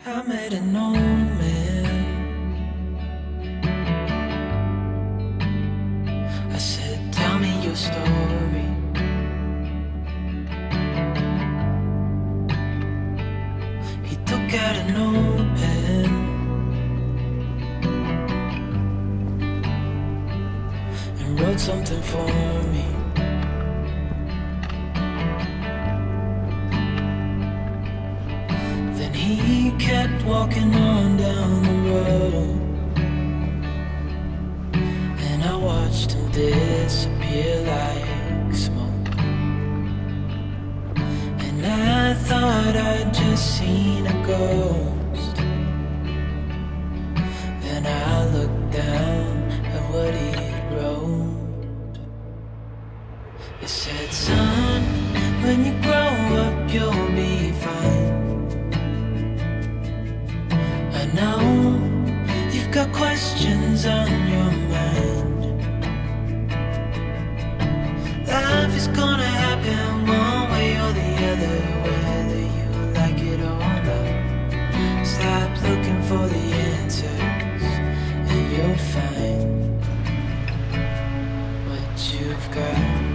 I met an old man. I said, tell me your story. He took out an old pen and wrote something for me. He kept walking on down the road, and I watched him disappear like smoke. And I thought I'd just seen a ghost. Then I looked down at what he wrote. It said, son, when you grow up you'll be fine. Now you've got questions on your mind. Life is gonna happen one way or the other, whether you like it or not. Stop looking for the answers and you'll find what you've got.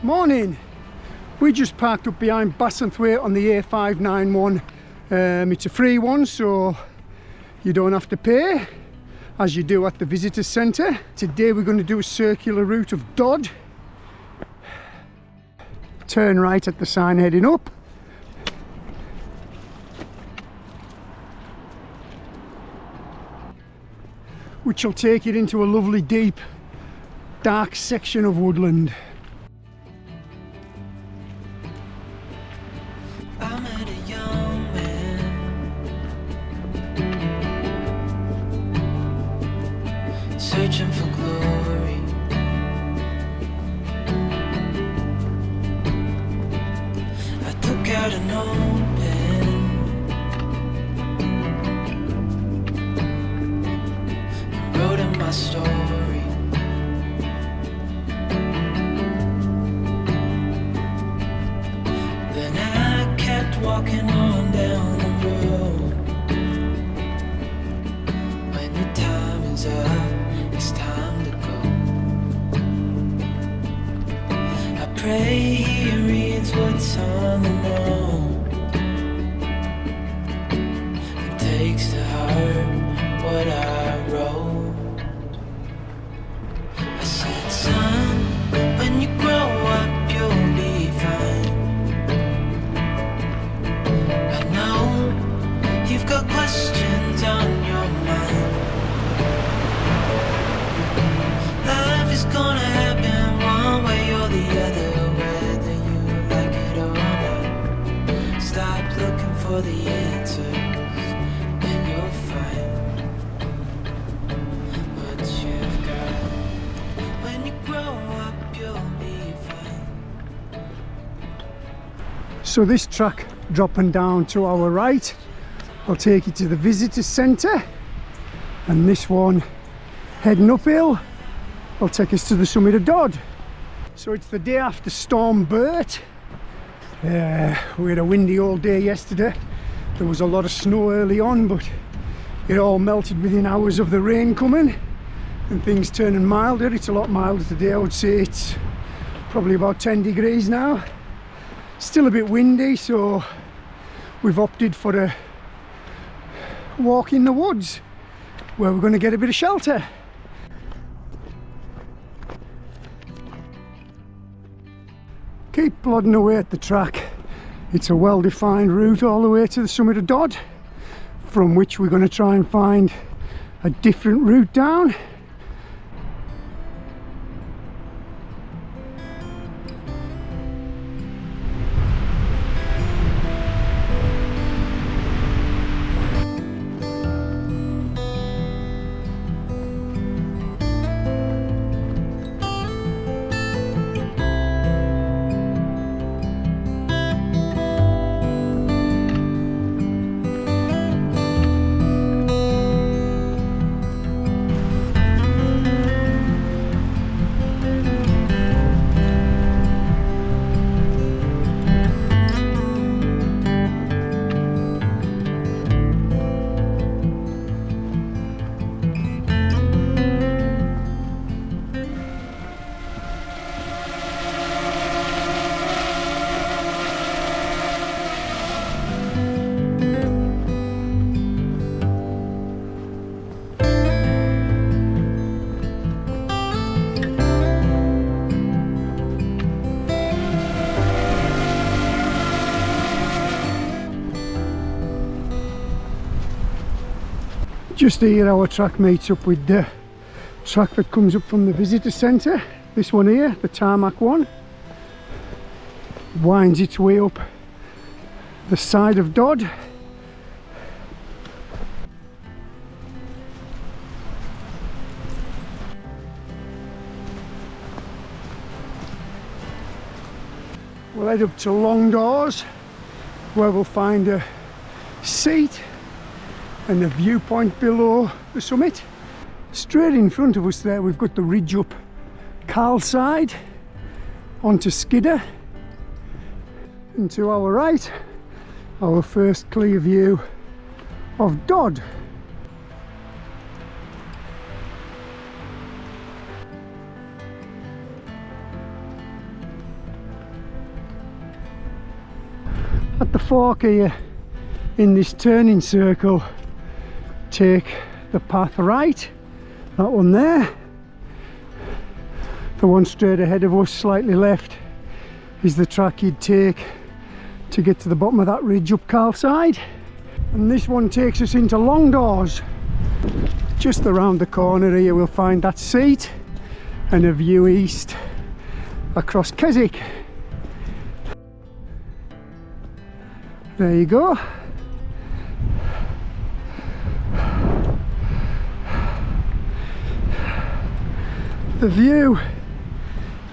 Morning. We just parked up behind Bassenthwaite on the A591. It's a free one, so you don't have to pay as you do at the visitor centre. Today we're going to do a circular route of Dodd. Turn right at the sign heading up. Which will take it into a lovely deep dark section of woodland. Searching for glory. I took out an old pen and wrote in my story. Then I kept walking on down the road. When the time is up, it's time to go. I pray he reads what's on the note and takes to heart what I wrote. I said, son, when you grow up you'll be fine. I know you've got questions on your mind. Life is gonna happen one way or the other, whether you like it or not. Stop looking for the answers and you'll find what you've got. When you grow up you'll be fine. So this track dropping down to our right will take you to the visitor centre, and this one heading uphill will take us to the summit of Dodd. So it's the day after Storm Bert. We had a windy all day yesterday. There was a lot of snow early on, but it all melted within hours of the rain coming and things turning milder. It's a lot milder today. I would say it's probably about 10 degrees now. Still a bit windy, so we've opted for a walk in the woods where we're going to get a bit of shelter. Keep plodding away at the track. It's a well-defined route all the way to the summit of Dodd, from which we're going to try and find a different route down. Just here our track meets up with the track that comes up from the visitor centre. This one here, the tarmac one, winds its way up the side of Dodd. We'll head up to Long Doors, where we'll find a seat and a viewpoint below the summit. Straight in front of us there we've got the ridge up Carlside onto Skiddaw, and to our right our first clear view of Dodd. At the fork here in this turning circle, take the path right, that one there. The one straight ahead of us, slightly left, is the track you'd take to get to the bottom of that ridge up Carlside. And this one takes us into Long Doors. Just around the corner here we'll find that seat and a view east across Keswick. There you go. The view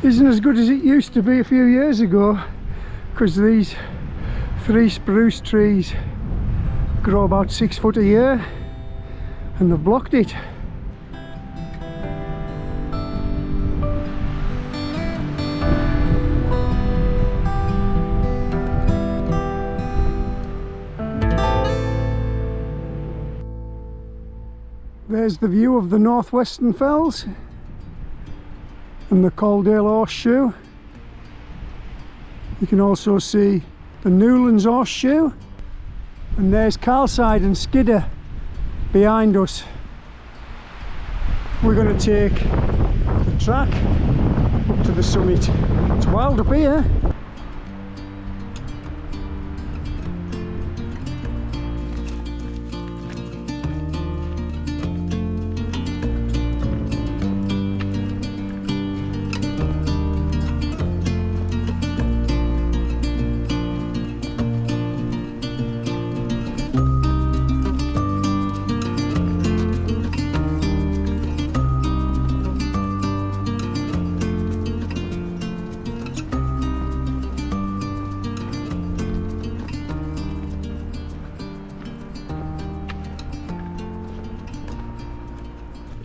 isn't as good as it used to be a few years ago, because these 3 spruce trees grow about 6 foot a year and they've blocked it. There's the view of the Northwestern Fells and the Caldale Horseshoe. You can also see the Newlands Horseshoe, and there's Carlside and Skiddaw behind us. We're going to take the track up to the summit. It's wild up here.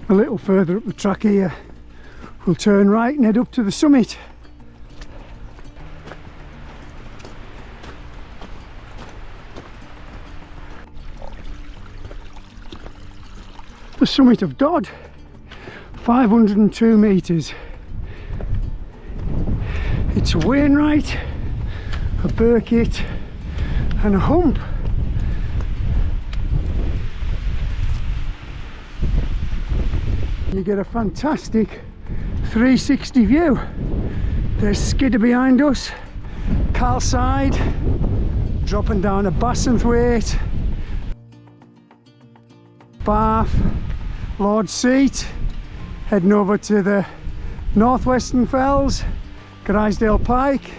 A little further up the track here we'll turn right and head up to the summit. The summit of Dodd, 502 metres. It's a Wainwright, a Burkitt and a hump. You get a fantastic 360 view. There's Skiddaw behind us, Carlside, dropping down to Bassenthwaite, Bath, Lord's Seat, heading over to the Northwestern Fells, Grisdale Pike,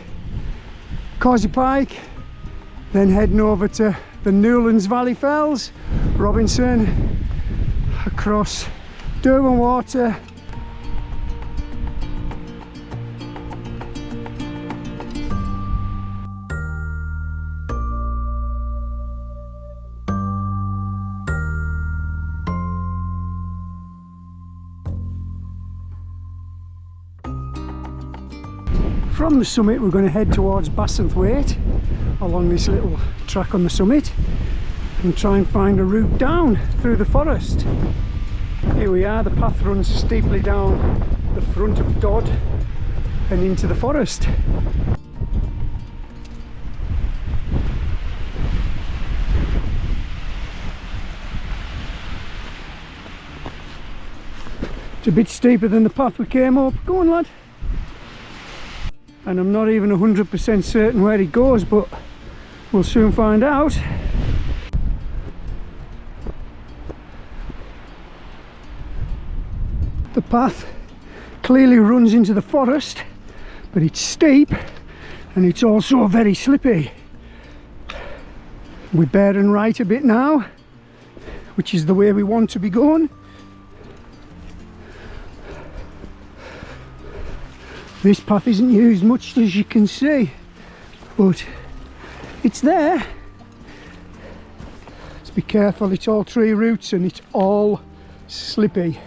Causey Pike, then heading over to the Newlands Valley Fells, Robinson, across Derwent Water, from the summit we're going to head towards Bassenthwaite along this little track on the summit and try and find a route down through the forest. Here we are, the path runs steeply down the front of Dodd and into the forest. It's a bit steeper than the path we came up. Go on, lad. And I'm not even 100% certain where it goes, but we'll soon find out. path clearly runs into the forest, but it's steep and it's also very slippy. We're bearing right a bit now, which is the way we want to be going. This path isn't used much, as you can see, but it's there. Just be careful, it's all tree roots and it's all slippy.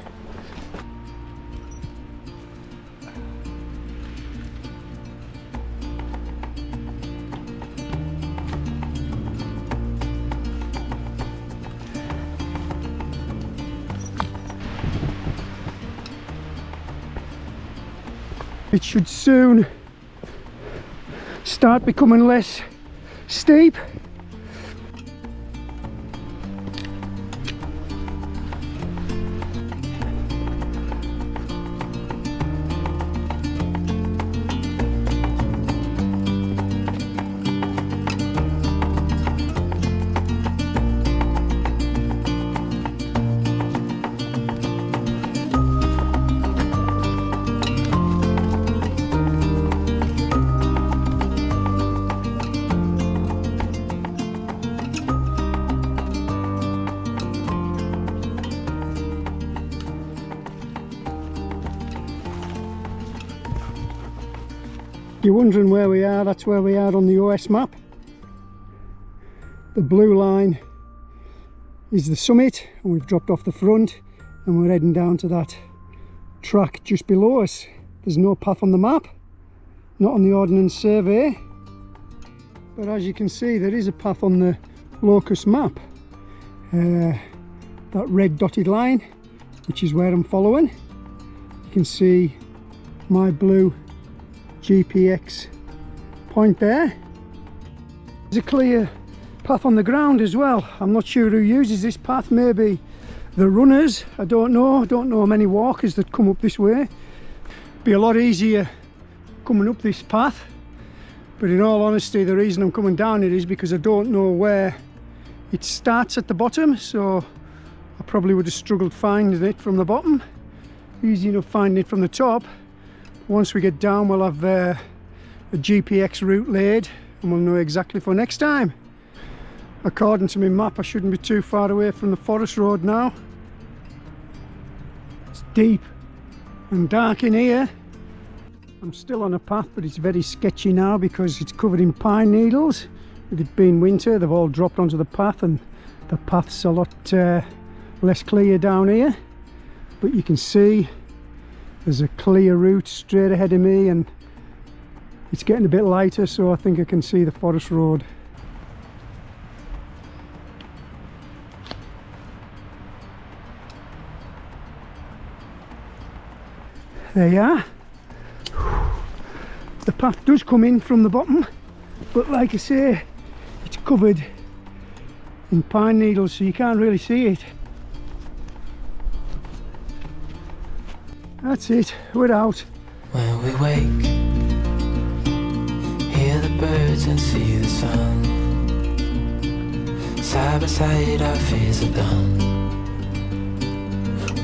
It should soon start becoming less steep. You're wondering where we are, that's where we are on the OS map. The blue line is the summit and we've dropped off the front and we're heading down to that track just below us. There's no path on the map, not on the Ordnance Survey, but as you can see there is a path on the locus map. That red dotted line, which is where I'm following. You can see my blue GPX point there. There's a clear path on the ground as well. I'm not sure who uses this path, maybe the runners, I don't know many walkers that come up this way. Be a lot easier coming up this path, but in all honesty the reason I'm coming down it is because I don't know where it starts at the bottom, so I probably would have struggled finding it from the bottom. Easy enough finding it from the top. Once we get down we'll have a GPX route laid and we'll know exactly for next time. According to my map I shouldn't be too far away from the forest road now. It's deep and dark in here. I'm still on a path but it's very sketchy now because it's covered in pine needles. With it being winter they've all dropped onto the path and the path's a lot less clear down here, but you can see there's a clear route straight ahead of me and it's getting a bit lighter, so I think I can see the forest road. There you are. The path does come in from the bottom, but like I say, it's covered in pine needles so you can't really see it. That's it, we're out. When we wake, hear the birds and see the sun. Side by side our fears are done.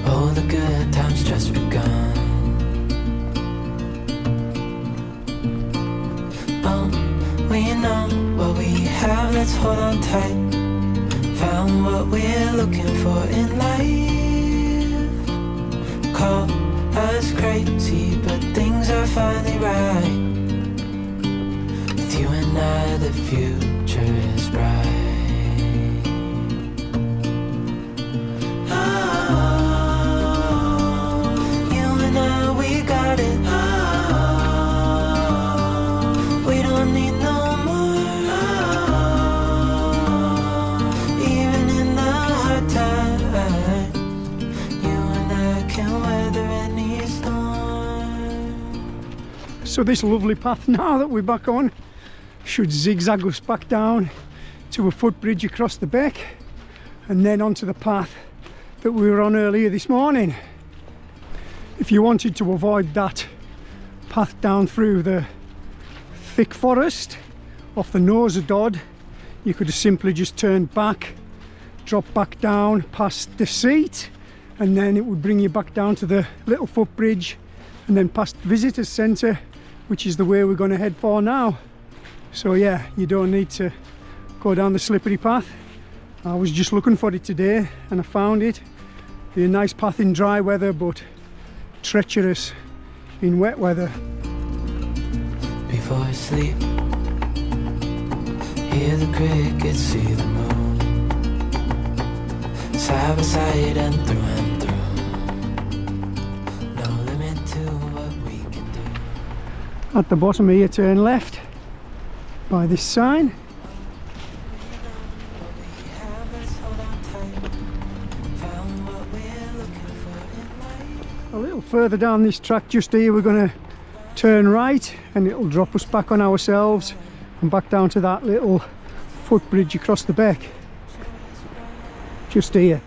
Oh, the good times just begun. Oh, we know what we have, let's hold on tight. Found what we're looking for in life. Call us crazy, but things are finally right. With you and I, the future is bright. Oh, you and I, we got it. Oh, we don't need no more. Oh, even in the hard times, you and I can weather any. So this lovely path now that we're back on should zigzag us back down to a footbridge across the beck and then onto the path that we were on earlier this morning. If you wanted to avoid that path down through the thick forest off the nose of Dodd, you could have simply just turned back, dropped back down past the seat and then it would bring you back down to the little footbridge and then past the visitors centre, which is the way we're going to head for now. So yeah, you don't need to go down the slippery path. I was just looking for it today and I found it. Be a nice path in dry weather, but treacherous in wet weather. Before I sleep, hear the crickets, see the moon, side by side and through. No limit to what we can do. At the bottom here, turn left by this sign. A little further down this track just here we're going to turn right and it'll drop us back on ourselves and back down to that little footbridge across the beck. Just here.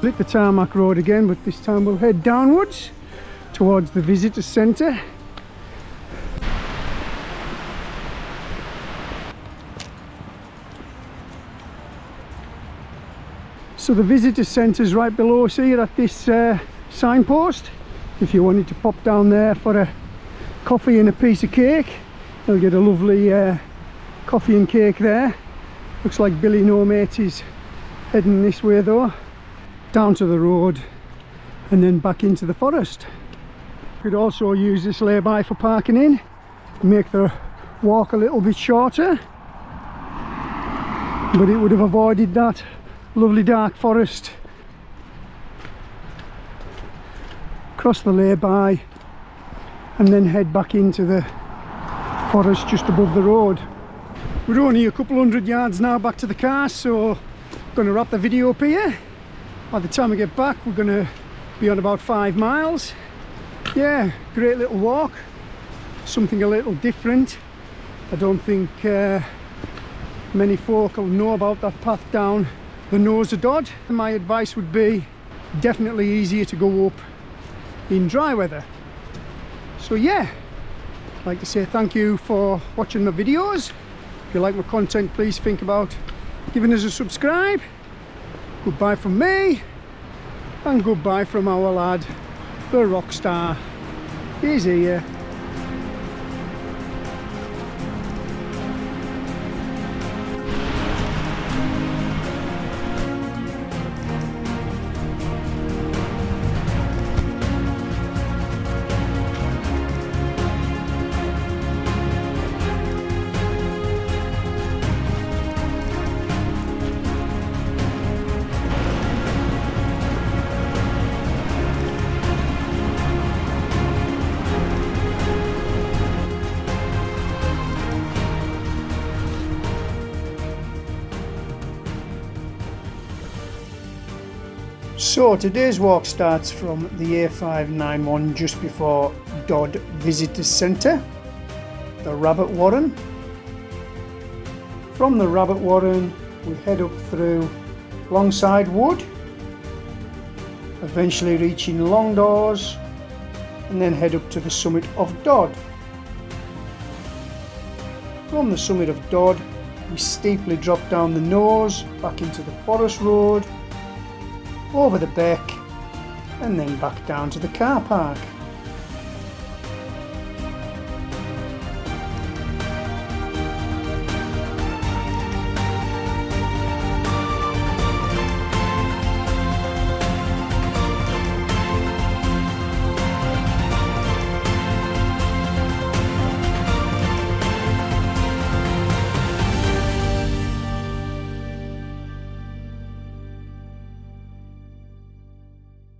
Hit the tarmac road again, but this time we'll head downwards towards the visitor centre. So the visitor centre is right below us here at this signpost. If you wanted to pop down there for a coffee and a piece of cake, you'll get a lovely coffee and cake there. Looks like Billy No Mate is heading this way though. Down to the road and then back into the forest. You could also use this lay-by for parking in, make the walk a little bit shorter, but it would have avoided that lovely dark forest. Cross the lay-by and then head back into the forest just above the road. We're only a couple hundred yards now back to the car, so I'm going to wrap the video up here. By the time we get back we're going to be on about 5 miles. Yeah, great little walk, something a little different. I don't think many folk will know about that path down the nose of Dodd. My advice would be definitely easier to go up in dry weather. So yeah, I'd like to say thank you for watching my videos. If you like my content, please think about giving us a subscribe. Goodbye from me, and goodbye from our lad, the rock star. He's here. So today's walk starts from the A591 just before Dodd Visitors Centre, the Rabbit Warren. From the Rabbit Warren we head up through Longside Wood, eventually reaching Long Doors, and then head up to the summit of Dodd. From the summit of Dodd we steeply drop down the nose back into the forest road, over the beck, and then back down to the car park.